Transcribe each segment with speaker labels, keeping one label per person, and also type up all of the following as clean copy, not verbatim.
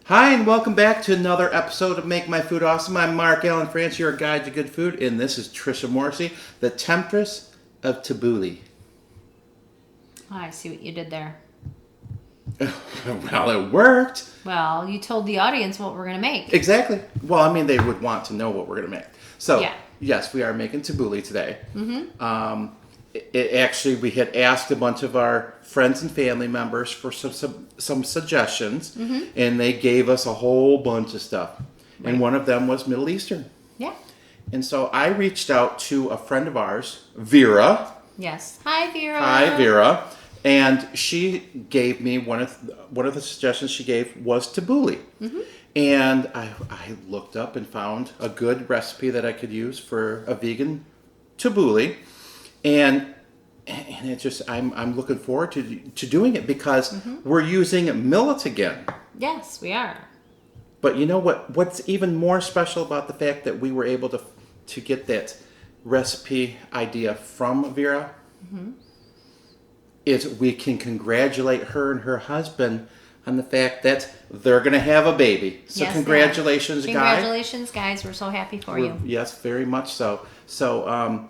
Speaker 1: Hi, and welcome back to another episode of Make My Food Awesome. I'm Mark Allen France, your guide to good food, and this is Tricia Morrissey, the Temptress of Tabbouleh.
Speaker 2: Oh, I see what you did there.
Speaker 1: Well, it worked.
Speaker 2: Well, you told the audience what we're going to make.
Speaker 1: Exactly. Well, I mean, they would want to know what we're going to make. So,
Speaker 2: Yeah.
Speaker 1: yes, we are making tabbouleh today. Actually, we had asked a bunch of our friends and family members for some suggestions, and they gave us a whole bunch of stuff.
Speaker 2: Right.
Speaker 1: And one of them was Middle Eastern.
Speaker 2: Yeah.
Speaker 1: And so I reached out to a friend of ours, Vera.
Speaker 2: Yes. Hi, Vera.
Speaker 1: Hi, Vera. And she gave me one of the suggestions she gave was tabbouleh. And I looked up and found a good recipe that I could use for a vegan tabbouleh. And it just I'm looking forward to doing it because we're using millet again.
Speaker 2: Yes, we are.
Speaker 1: But you know what's even more special about the fact that we were able to get that recipe idea from Vera is we can congratulate her and her husband on the fact that they're going to have a baby. So
Speaker 2: Yes,
Speaker 1: congratulations, guys.
Speaker 2: Congratulations, guys. We're so happy for you.
Speaker 1: Yes, very much so. So,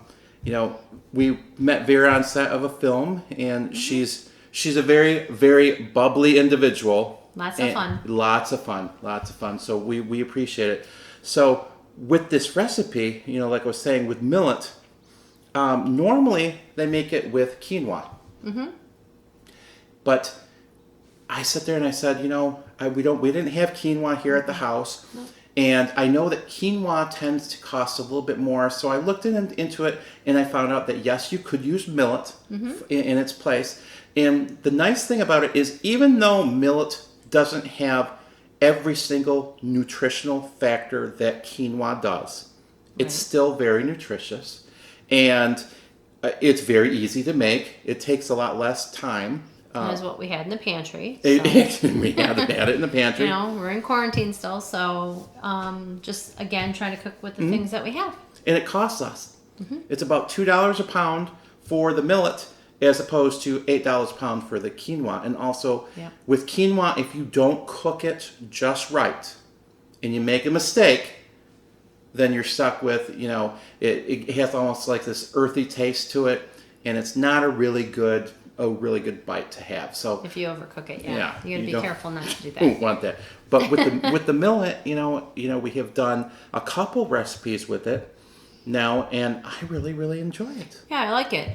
Speaker 1: we met Vera on set of a film, and she's a very, very bubbly individual.
Speaker 2: Lots of fun.
Speaker 1: Lots of fun. So we appreciate it. So with this recipe, like I was saying, with millet, normally they make it with quinoa. But I sat there and I said, we didn't have quinoa here at the house.
Speaker 2: No.
Speaker 1: And I know that quinoa tends to cost a little bit more, so I looked into it and I found out that yes, you could use millet in its place. And the nice thing about it is even though millet doesn't have every single nutritional factor that quinoa does, it's still very nutritious. And it's very easy to make. It takes a lot less time.
Speaker 2: That is what we had in the pantry.
Speaker 1: We had it in the pantry.
Speaker 2: We're in quarantine still, so just again trying to cook with the things that we have.
Speaker 1: And it costs us. It's about $2 a pound for the millet as opposed to $8 a pound for the quinoa. And also with quinoa, if you don't cook it just right and you make a mistake, then you're stuck with, it has almost like this earthy taste to it, and it's not a really good bite to have. So
Speaker 2: If you overcook it, you got to be careful not to do that.
Speaker 1: Don't want that. But with the millet, we have done a couple recipes with it now, and I really, really enjoy it.
Speaker 2: Yeah, I like it.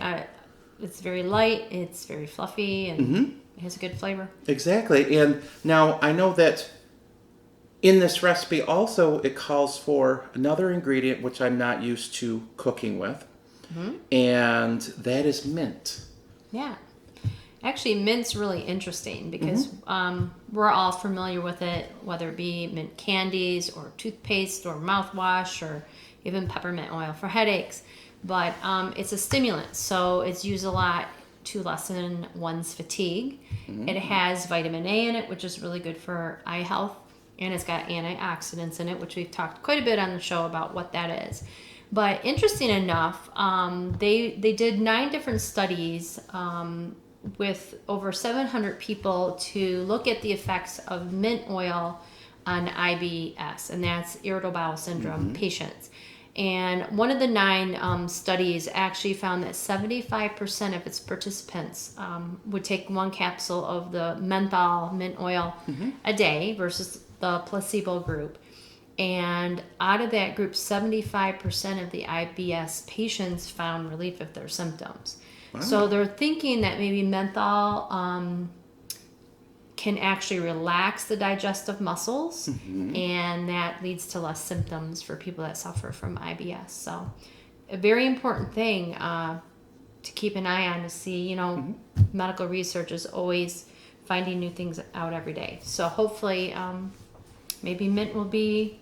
Speaker 2: It's very light, it's very fluffy, and it has a good flavor.
Speaker 1: Exactly. And now I know that in this recipe also it calls for another ingredient which I'm not used to cooking with, and that is mint.
Speaker 2: Yeah. Actually, mint's really interesting because we're all familiar with it, whether it be mint candies or toothpaste or mouthwash or even peppermint oil for headaches. But it's a stimulant, so it's used a lot to lessen one's fatigue. It has vitamin A in it, which is really good for eye health, and it's got antioxidants in it, which we've talked quite a bit on the show about what that is. But interesting enough, they did 9 different studies with over 700 people to look at the effects of mint oil on IBS, and that's irritable bowel syndrome patients. And one of the 9 studies actually found that 75% of its participants would take 1 capsule of the menthol mint oil a day versus the placebo group. And out of that group, 75% of the IBS patients found relief of their symptoms. Wow. So they're thinking that maybe menthol can actually relax the digestive muscles, and that leads to less symptoms for people that suffer from IBS. So a very important thing to keep an eye on to see, medical research is always finding new things out every day. So hopefully maybe mint will be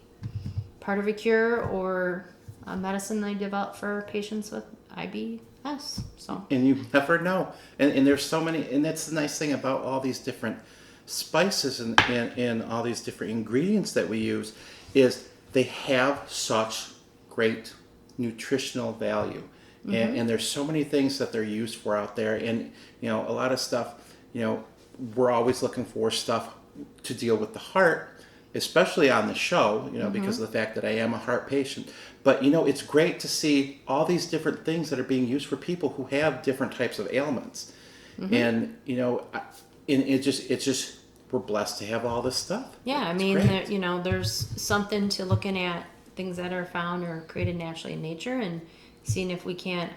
Speaker 2: part of a cure or a medicine they develop for patients with IBS. So.
Speaker 1: And you never know. And there's so many, and that's the nice thing about all these different spices and all these different ingredients that we use is they have such great nutritional value. And there's so many things that they're used for out there. And, a lot of stuff, we're always looking for stuff to deal with the heart. especially on the show, because of the fact that I am a heart patient. But, it's great to see all these different things that are being used for people who have different types of ailments. And, it's just, we're blessed to have all this stuff.
Speaker 2: Yeah, I
Speaker 1: It's
Speaker 2: mean,
Speaker 1: great.
Speaker 2: there's something to looking at things that are found or created naturally in nature and seeing if we can't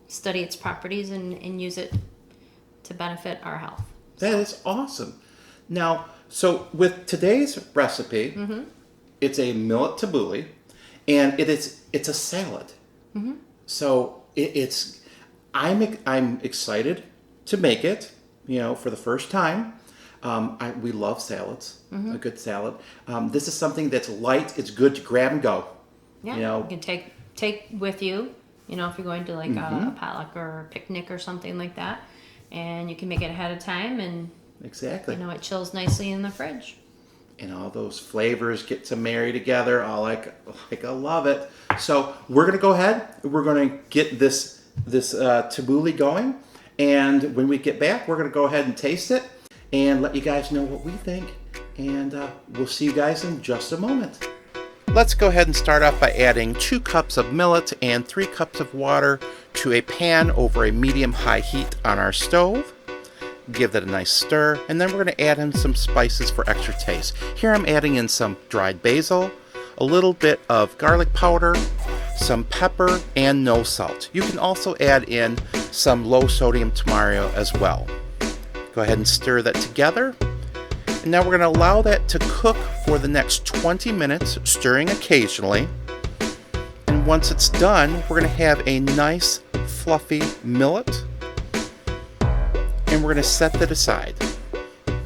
Speaker 2: study its properties and use it to benefit our health.
Speaker 1: That is awesome. Now, so with today's recipe, it's a millet tabbouleh, and it's a salad. So I'm excited to make it, for the first time. We love salads, a good salad. This is something that's light. It's good to grab and go.
Speaker 2: Yeah, you can take with you, if you're going to like a potluck or a picnic or something like that, and you can make it ahead of time, and
Speaker 1: Exactly.
Speaker 2: it chills nicely in the fridge.
Speaker 1: And all those flavors get to marry together. I love it. So we're gonna go ahead. We're gonna get this tabbouleh going, and when we get back, we're gonna go ahead and taste it and let you guys know what we think. And we'll see you guys in just a moment. Let's go ahead and start off by adding 2 cups of millet and 3 cups of water to a pan over a medium-high heat on our stove. Give that a nice stir, and then we're going to add in some spices for extra taste. Here I'm adding in some dried basil, a little bit of garlic powder, some pepper, and no salt. You can also add in some low-sodium tamarindo as well. Go ahead and stir that together. And now we're going to allow that to cook for the next 20 minutes, stirring occasionally. And once it's done, we're going to have a nice fluffy millet. And we're going to set that aside.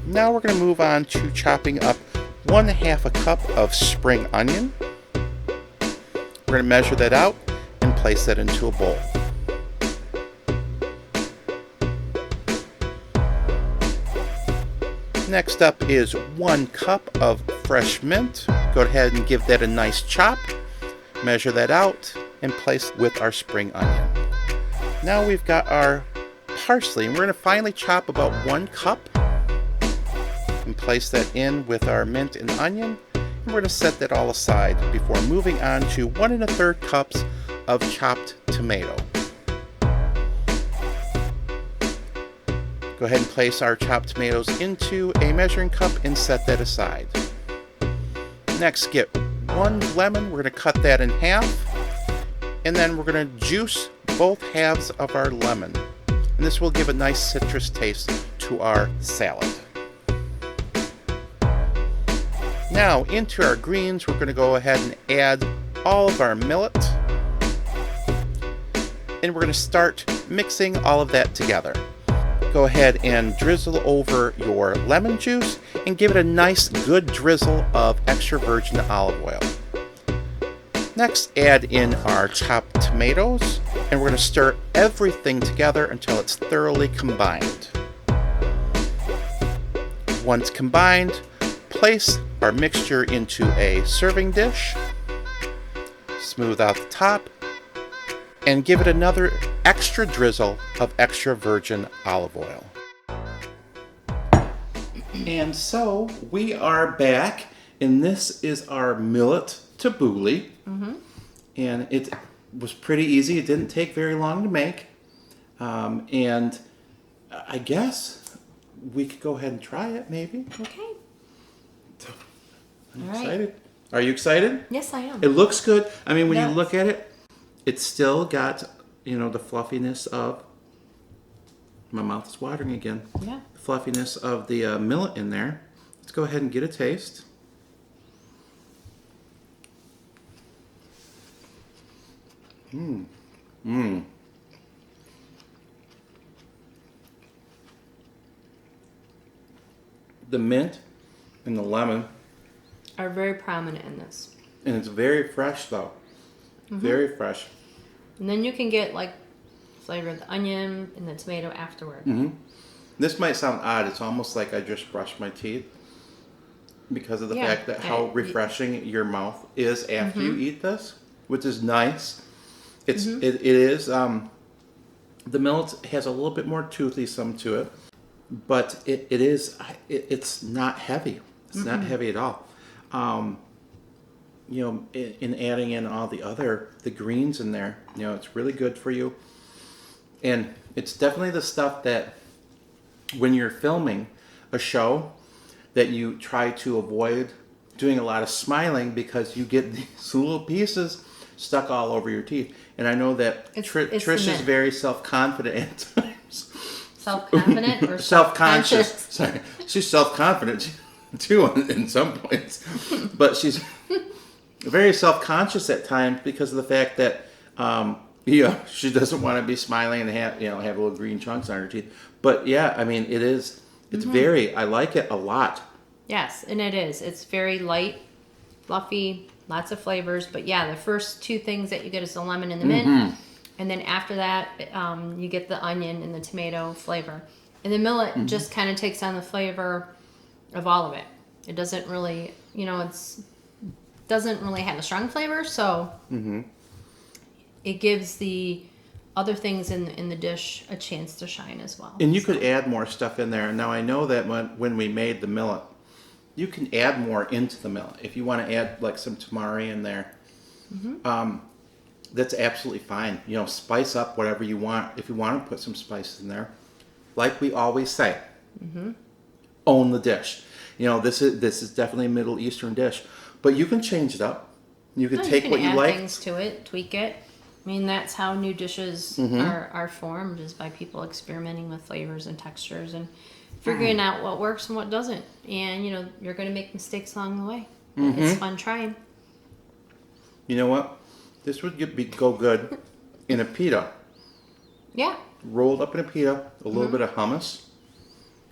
Speaker 1: Now we're going to move on to chopping up 1/2 cup of spring onion. We're going to measure that out and place that into a bowl. Next up is 1 cup of fresh mint. Go ahead and give that a nice chop. Measure that out and place with our spring onion. Now we've got our parsley, and we're going to finally chop about 1 cup and place that in with our mint and onion. And we're going to set that all aside before moving on to 1 1/3 cups of chopped tomato. Go ahead and place our chopped tomatoes into a measuring cup and set that aside. Next, get 1 lemon. We're going to cut that in half, and then we're going to juice both halves of our lemon. And this will give a nice citrus taste to our salad. Now, into our greens, we're going to go ahead and add all of our millet. And we're going to start mixing all of that together. Go ahead and drizzle over your lemon juice and give it a nice good drizzle of extra virgin olive oil. Next, add in our chopped tomatoes, and we're going to stir everything together until it's thoroughly combined. Once combined, place our mixture into a serving dish, smooth out the top, and give it another extra drizzle of extra virgin olive oil. And so we are back, and this is our millet tabbouleh. And it was pretty easy. It didn't take very long to make. And I guess we could go ahead and try it, maybe.
Speaker 2: Okay.
Speaker 1: I'm
Speaker 2: All right.
Speaker 1: excited. Are you excited?
Speaker 2: Yes, I am.
Speaker 1: It looks good. I mean, when you
Speaker 2: Yes.
Speaker 1: look at it, it's still got, the fluffiness of, my mouth is watering again.
Speaker 2: Yeah.
Speaker 1: The fluffiness of the millet in there. Let's go ahead and get a taste. The mint and the lemon,
Speaker 2: Are very prominent in this.
Speaker 1: and it's very fresh though. Very fresh.
Speaker 2: And then you can get like flavor of the onion and the tomato afterward.
Speaker 1: This might sound odd. It's almost like I just brushed my teeth because of the
Speaker 2: Yeah,
Speaker 1: fact that how refreshing your mouth is after you eat this, which is nice. It is the millet has a little bit more toothy some to it, but it's not heavy. It's not heavy at all. in adding in all the greens in there. It's really good for you. And it's definitely the stuff that when you're filming a show that you try to avoid doing a lot of smiling because you get these little pieces stuck all over your teeth. And I know that
Speaker 2: It's
Speaker 1: Trish is very self-confident at times.
Speaker 2: Self-confident or
Speaker 1: Self-conscious.
Speaker 2: self-conscious?
Speaker 1: Sorry. She's self-confident too in some points. But she's very self-conscious at times because of the fact that she doesn't want to be smiling and have little green chunks on her teeth. But yeah, I mean, it's I like it a lot.
Speaker 2: Yes, and it is. It's very light, fluffy, lots of flavors. But yeah, the first two things that you get is the lemon and the mint. And then after that, you get the onion and the tomato flavor. And the millet just kind of takes on the flavor of all of it. It doesn't really, doesn't really have a strong flavor, so it gives the other things in the dish a chance to shine as well.
Speaker 1: And you could add more stuff in there. Now I know that when we made the millet, you can add more into the millet. If you want to add like some tamari in there, that's absolutely fine. Spice up whatever you want. If you want to put some spices in there, like we always say, own the dish. This is definitely a Middle Eastern dish, but you can change it up. You can take what you
Speaker 2: add
Speaker 1: like.
Speaker 2: Things to it, tweak it. I mean, that's how new dishes are formed, is by people experimenting with flavors and textures and figuring out what works and what doesn't. And, you're going to make mistakes along the way. It's fun trying.
Speaker 1: You know what? This would go good in a pita.
Speaker 2: Yeah.
Speaker 1: Rolled up in a pita, a little bit of hummus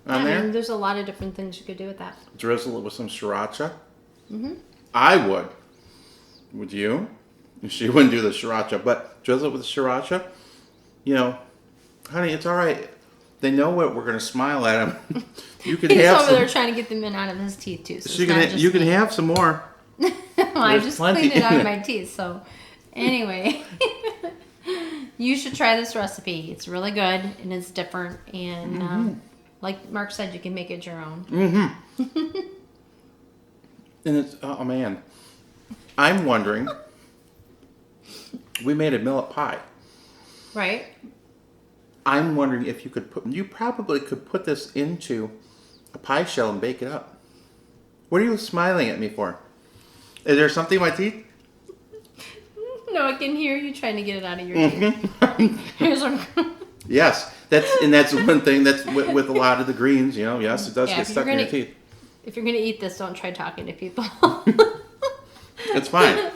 Speaker 1: on there.
Speaker 2: I mean, there's a lot of different things you could do with that.
Speaker 1: Drizzle it with some sriracha. I would. Would you? She wouldn't do the sriracha, but drizzle it with the sriracha. Honey, it's all right. They know what we're going to smile at him. You can
Speaker 2: He's
Speaker 1: have
Speaker 2: over
Speaker 1: some.
Speaker 2: there trying to get the mint out of his teeth, too. So
Speaker 1: You can have some more.
Speaker 2: I
Speaker 1: There's
Speaker 2: just
Speaker 1: plenty
Speaker 2: cleaned it out
Speaker 1: in
Speaker 2: of
Speaker 1: it.
Speaker 2: my teeth, so anyway. You should try this recipe. It's really good, and it's different. And like Mark said, you can make it your own.
Speaker 1: And it's, oh man. I'm wondering, we made a millet pie.
Speaker 2: Right?
Speaker 1: I'm wondering if you probably could put this into a pie shell and bake it up. What are you smiling at me for? Is there something in my teeth?
Speaker 2: No, I can hear you trying to get it out of your teeth. Here's what
Speaker 1: Yes, that's one thing that's with a lot of the greens. Yes, it does get stuck in your teeth.
Speaker 2: If you're gonna eat this, don't try talking to people.
Speaker 1: It's fine.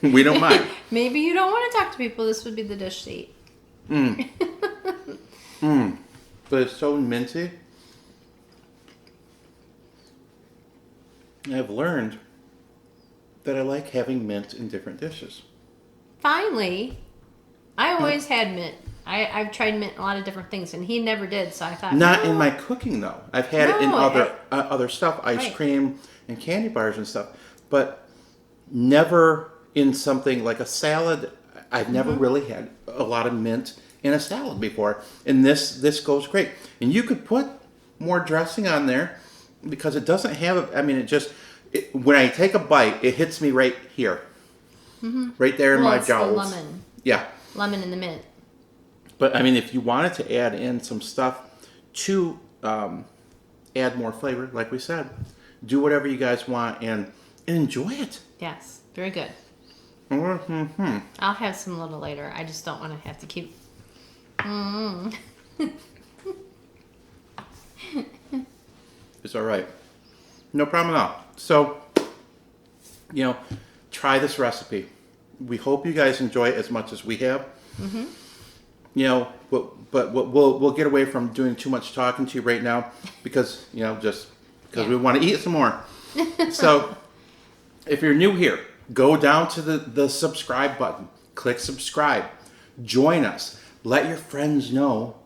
Speaker 1: We don't mind.
Speaker 2: Maybe you don't want to talk to people. This would be the dish to eat.
Speaker 1: But it's so minty. I've learned that I like having mint in different dishes.
Speaker 2: Finally, I always had mint. I've tried mint in a lot of different things, and he never did. So I thought,
Speaker 1: Not
Speaker 2: no.
Speaker 1: in my cooking though. I've had it in
Speaker 2: No,
Speaker 1: other stuff, ice
Speaker 2: Right.
Speaker 1: cream and candy bars and stuff, but never in something like a salad. I've never really had a lot of mint in a salad before, and this goes great. And you could put more dressing on there because it doesn't have. When I take a bite, it hits me right here, right there in my
Speaker 2: It's the
Speaker 1: jowls.
Speaker 2: lemon.
Speaker 1: Yeah.
Speaker 2: Lemon in the mint.
Speaker 1: But I mean, if you wanted to add in some stuff to add more flavor, like we said, do whatever you guys want and enjoy it.
Speaker 2: Yes, very good.
Speaker 1: Mm-hmm.
Speaker 2: I'll have some a little later. I just don't want to have to keep.
Speaker 1: It's all right. No problem at all. So, try this recipe. We hope you guys enjoy it as much as we have. But we'll get away from doing too much talking to you right now because we want to eat some more. So if you're new here, go down to the subscribe button, click subscribe, join us, let your friends know,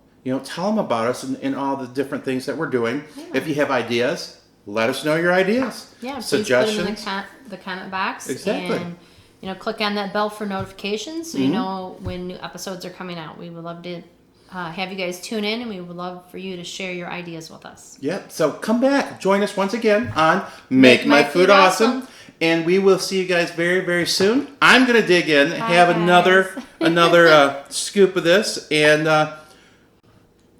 Speaker 1: tell them about us and all the different things that we're doing.
Speaker 2: Yeah.
Speaker 1: If you have ideas, let us know your ideas.
Speaker 2: Yeah, please
Speaker 1: Suggestions.
Speaker 2: put them in the comment box.
Speaker 1: Exactly.
Speaker 2: And click on that bell for notifications so you know when new episodes are coming out. We would love to have you guys tune in, and we would love for you to share your ideas with us.
Speaker 1: Yep. So come back. Join us once again on Make My Food Awesome. And we will see you guys very, very soon. I'm going to dig in, have
Speaker 2: guys.
Speaker 1: another scoop of this. And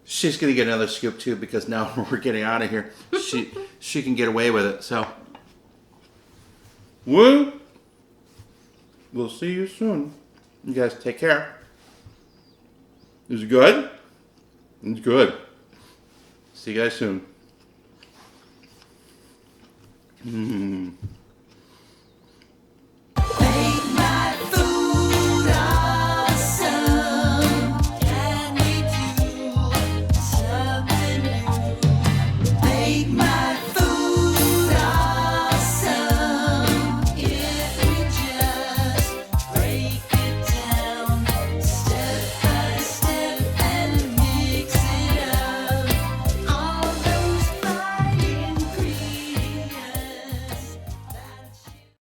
Speaker 1: she's going to get another scoop too, because now we're getting out of here. She can get away with it. So, we'll see you soon. You guys take care. Is it good? It's good. See you guys soon.